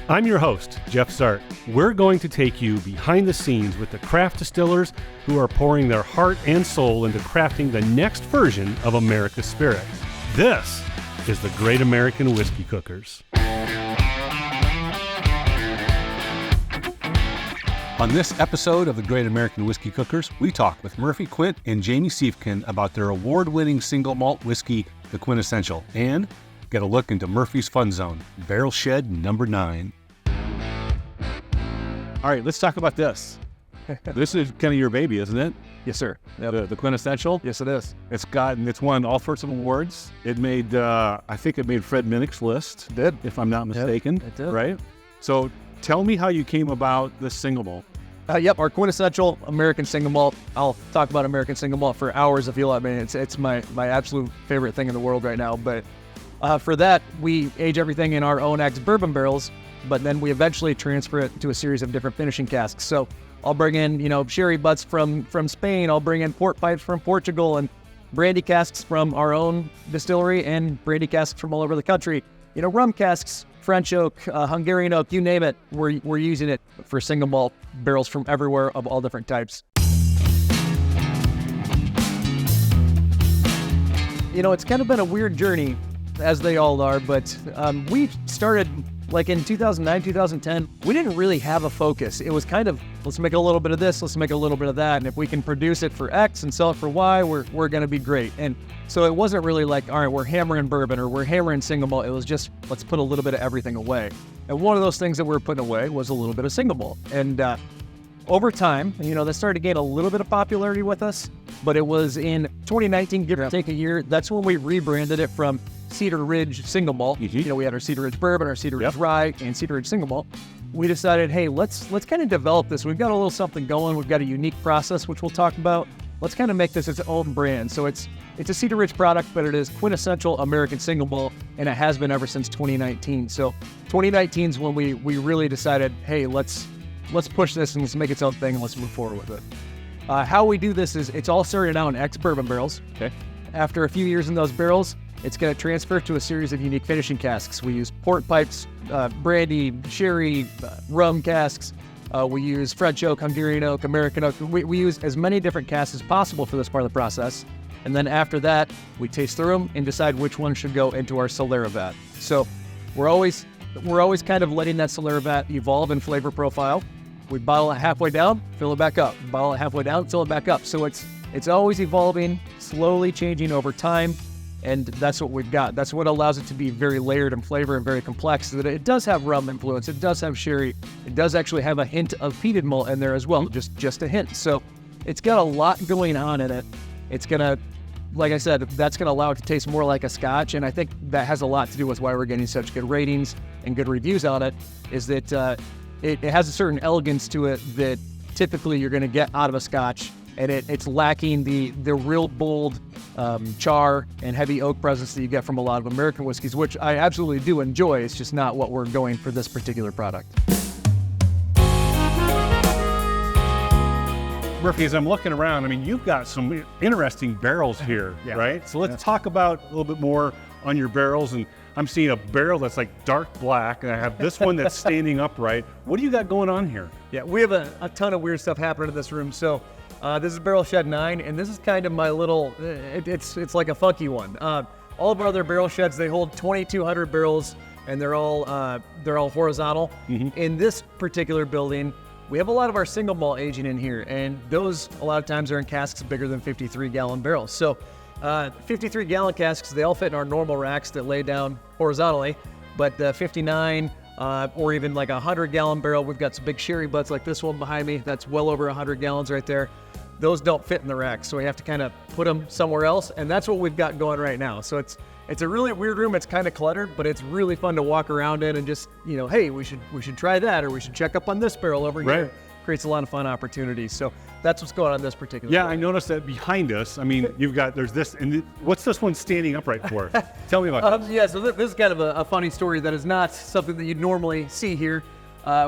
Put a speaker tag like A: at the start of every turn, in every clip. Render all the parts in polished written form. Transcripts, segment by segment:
A: I'm your host, Jeff Zart. We're going to take you behind the scenes with the craft distillers who are pouring their heart and soul into crafting the next version of America's spirit. This is the Great American Whiskey Cookers.
B: On this episode of the Great American Whiskey Cookers, we talk with Murphy Quint and Jamie Siefkin about their award-winning single malt whiskey, the QuintEssential, and get a look into Murphy's Fun Zone, Barrel Shed number 9. All right, let's talk about this. This is kind of your baby, isn't it?
C: Yes, sir.
B: Yep. The QuintEssential?
C: Yes, it is.
B: It's won all sorts of awards. It made, I think it made Fred Minnick's list.
C: It did.
B: If I'm not mistaken.
C: It did.
B: Right? So tell me how you came about this single malt.
C: Yep, our QuintEssential American single malt. I'll talk about American single malt for hours if you let me. It's my absolute favorite thing in the world right now. But for that, we age everything in our own ex-bourbon barrels, but then we eventually transfer it to a series of different finishing casks. So I'll bring in, sherry butts from Spain. I'll bring in port pipes from Portugal and brandy casks from our own distillery and brandy casks from all over the country. Rum casks, French oak, Hungarian oak, you name it. We're using it for single malt barrels from everywhere of all different types. It's kind of been a weird journey, as they all are, but we started like in 2009, 2010. We didn't really have a focus. It was kind of, let's make a little bit of this, let's make a little bit of that, and if we can produce it for X and sell it for Y, we're going to be great. And so it wasn't really like, all right, we're hammering bourbon or we're hammering single malt. It was just, let's put a little bit of everything away. And one of those things that we were putting away was a little bit of single malt. And over time, that started to gain a little bit of popularity with us, but it was in 2019, give or take a year, that's when we rebranded it from Cedar Ridge Single Malt.
B: Mm-hmm.
C: We had our Cedar Ridge Bourbon, our Cedar Ridge Rye, and Cedar Ridge Single Malt. We decided, hey, let's kind of develop this. We've got a little something going. We've got a unique process, which we'll talk about. Let's kind of make this its own brand. So it's a Cedar Ridge product, but it is QuintEssential American Single Malt, and it has been ever since 2019. So 2019 is when we really decided, hey, let's push this and let's make its own thing and let's move forward with it. How we do this is it's all started out in ex-bourbon barrels.
B: Okay.
C: After a few years in those barrels, it's going to transfer to a series of unique finishing casks. We use port pipes, brandy, sherry, rum casks. We use French oak, Hungarian oak, American oak. We use as many different casks as possible for this part of the process. And then after that, we taste through them and decide which one should go into our Solera vat. So we're always kind of letting that Solera vat evolve in flavor profile. We bottle it halfway down, fill it back up. Bottle it halfway down, fill it back up. So it's always evolving, slowly changing over time. And that's what we've got. That's what allows it to be very layered in flavor and very complex. That it does have rum influence. It does have sherry. It does actually have a hint of peated malt in there as well, just a hint. So it's got a lot going on in it. It's gonna, like I said, that's gonna allow it to taste more like a Scotch. And I think that has a lot to do with why we're getting such good ratings and good reviews on it. Is that it has a certain elegance to it that typically you're gonna get out of a Scotch. And it's lacking the real bold char and heavy oak presence that you get from a lot of American whiskeys, which I absolutely do enjoy. It's just not what we're going for this particular product.
A: Murphy, as I'm looking around, you've got some interesting barrels here, right? So let's talk about a little bit more on your barrels. And I'm seeing a barrel that's like dark black, and I have this one that's standing upright. What do you got going on here?
C: Yeah, we have a ton of weird stuff happening in this room. So this is Barrel Shed 9, and this is kind of my little, it's like a funky one. All of our other barrel sheds, they hold 2,200 barrels, and they're all horizontal. Mm-hmm. In this particular building, we have a lot of our single malt aging in here, and those a lot of times are in casks bigger than 53-gallon barrels. So 53-gallon casks, they all fit in our normal racks that lay down horizontally, but the 59 or even like a 100-gallon barrel, we've got some big sherry butts like this one behind me. That's well over 100 gallons right there. Those don't fit in the rack, so we have to kind of put them somewhere else, and that's what we've got going right now. So it's a really weird room. It's kind of cluttered, but it's really fun to walk around in and just, hey, we should try that, or we should check up on this barrel over here. Creates a lot of fun opportunities. So that's what's going on in this particular
A: Yeah,
C: barrel.
A: I noticed that behind us, there's this, and what's this one standing upright for? Tell me about it.
C: Yeah, so this is kind of a funny story that is not something that you'd normally see here.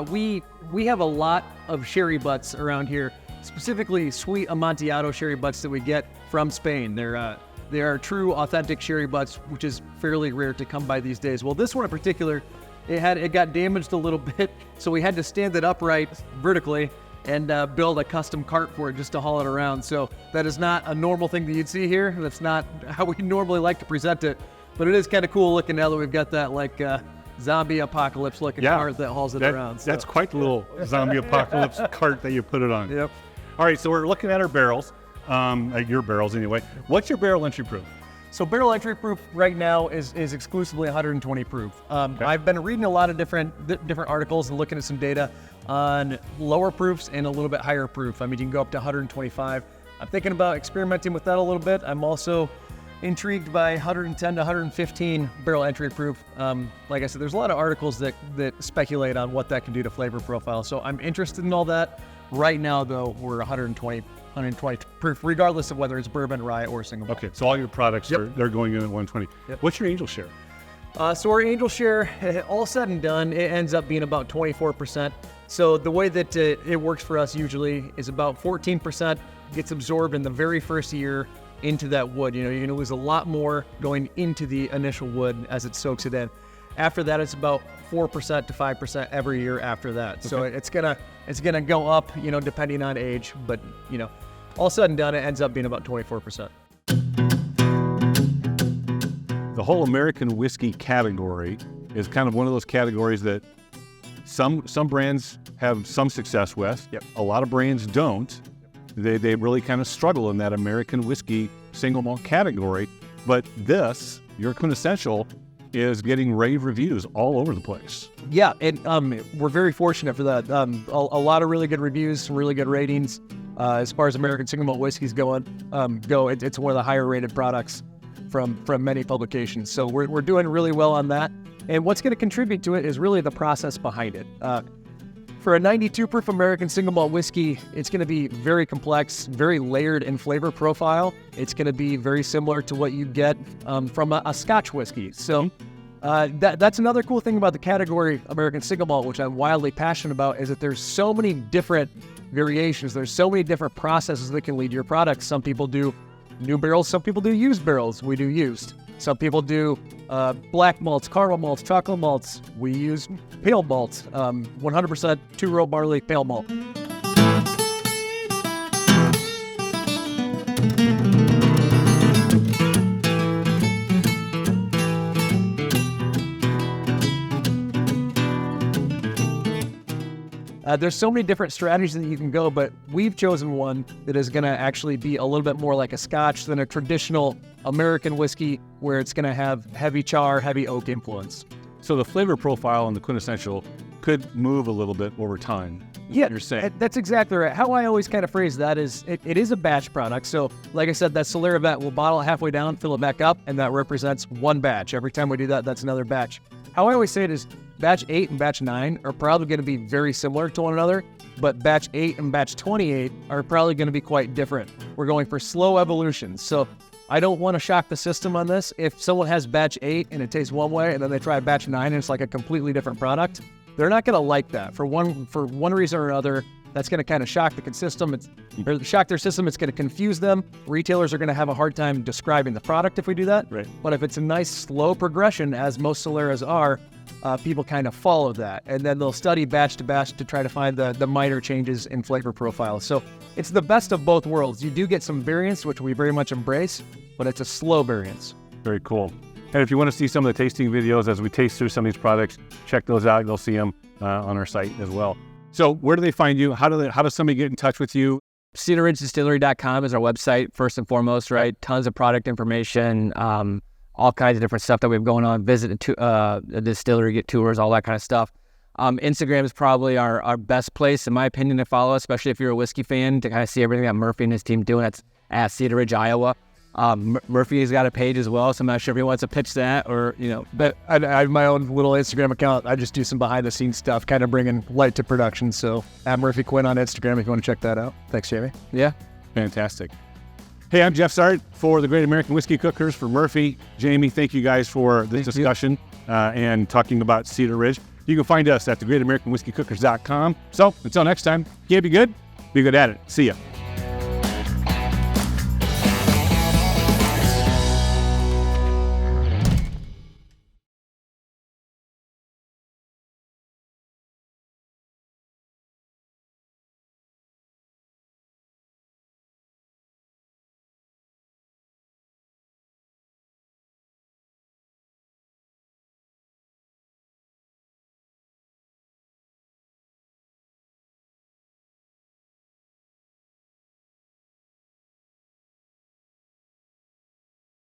C: We have a lot of sherry butts around here, specifically sweet Amontillado sherry butts that we get from Spain. They are true, authentic sherry butts, which is fairly rare to come by these days. Well, this one in particular It got damaged a little bit, so we had to stand it upright vertically and build a custom cart for it just to haul it around. So that is not a normal thing that you'd see here. That's not how we normally like to present it, but it is kind of cool looking now that we've got that like zombie apocalypse looking cart that hauls it around. So.
A: That's quite the little zombie apocalypse cart that you put it on.
C: Yep.
A: All right, so we're looking at our barrels, your barrels anyway. What's your barrel entry proof?
C: So barrel entry proof right now is exclusively 120 proof.
A: Okay.
C: I've been reading a lot of different articles and looking at some data on lower proofs and a little bit higher proof. I mean, you can go up to 125. I'm thinking about experimenting with that a little bit. I'm also intrigued by 110 to 115 barrel entry proof. Like I said, there's a lot of articles that speculate on what that can do to flavor profile. So I'm interested in all that. Right now, though, we're 120 proof, regardless of whether it's bourbon, rye, or single malt.
A: Okay, so all your products they're going in at 120.
C: Yep.
A: What's your angel share?
C: So our angel share, all said and done, it ends up being about 24%. So the way that it works for us usually is about 14% gets absorbed in the very first year into that wood. You know, you're gonna lose a lot more going into the initial wood as it soaks it in. After that, it's about 4% to 5% every year after that. Okay. So it's gonna go up, you know, depending on age, but you know, all said and done, it ends up being about 24%.
A: The whole American whiskey category is kind of one of those categories that some brands have some success with.
C: Yep.
A: A lot of brands don't. They really kind of struggle in that American whiskey single malt category. But this, your QuintEssential, is getting rave reviews all over the place.
C: Yeah, and we're very fortunate for that. A lot of really good reviews, some really good ratings. As far as American single malt whiskeys go, it's one of the higher rated products from many publications. So we're doing really well on that. And what's going to contribute to it is really the process behind it. For a 92 proof American single malt whiskey, it's going to be very complex, very layered in flavor profile. It's going to be very similar to what you get from a Scotch whiskey. So that's another cool thing about the category American single malt, which I'm wildly passionate about, is that there's so many different variations. There's so many different processes that can lead to your products. Some people do new barrels, some people do used barrels. We do used. Some people do black malts, caramel malts, chocolate malts. We use pale malt, 100% two-row barley pale malt. There's so many different strategies that you can go, but we've chosen one that is going to actually be a little bit more like a Scotch than a traditional American whiskey, where it's going to have heavy char, heavy oak influence.
A: So the flavor profile in the QuintEssential could move a little bit over time.
C: Yeah,
A: you're saying.
C: That's exactly right. How I always kind of phrase that is it is a batch product. So like I said, that Solera vat, we'll bottle it halfway down, fill it back up, and that represents one batch. Every time we do that, that's another batch. How I always say it is batch 8 and batch 9 are probably going to be very similar to one another, but batch 8 and batch 28 are probably going to be quite different. We're going for slow evolution. So I don't want to shock the system on this. If someone has batch 8 and it tastes one way, and then they try batch 9 and it's like a completely different product, they're not going to like that. For one reason or another, that's going to kind of shock the system. Or shock their system. It's going to confuse them. Retailers are going to have a hard time describing the product if we do that.
A: Right.
C: But if it's a nice slow progression, as most Soleras are, people kind of follow that, and then they'll study batch to batch to try to find the minor changes in flavor profile. So it's the best of both worlds. You do get some variance, which we very much embrace, but it's a slow variance.
A: Very cool. And if you want to see some of the tasting videos as we taste through some of these products, check those out. You'll see them on our site as well. So where do they find you? How does somebody get in touch with you?
D: CedarRidgeDistillery.com is our website, first and foremost, right? Tons of product information, all kinds of different stuff that we have going on. Visit the distillery, get tours, all that kind of stuff. Instagram is probably our best place, in my opinion, to follow, especially if you're a whiskey fan, to kind of see everything that Murphy and his team doing. That's at Cedar Ridge, Iowa. Murphy has got a page as well, so I'm not sure if he wants to pitch that or,
C: But I have my own little Instagram account. I just do some behind-the-scenes stuff, kind of bringing light to production. So at Murphy Quint on Instagram if you want to check that out. Thanks, Jamie.
D: Yeah.
A: Fantastic. Hey, I'm Jeff Sart for the Great American Whiskey Cookers, for Murphy. Jamie, thank you guys for this discussion and talking about Cedar Ridge. You can find us at thegreatamericanwhiskeycookers.com. So until next time, yeah, be good at it. See ya.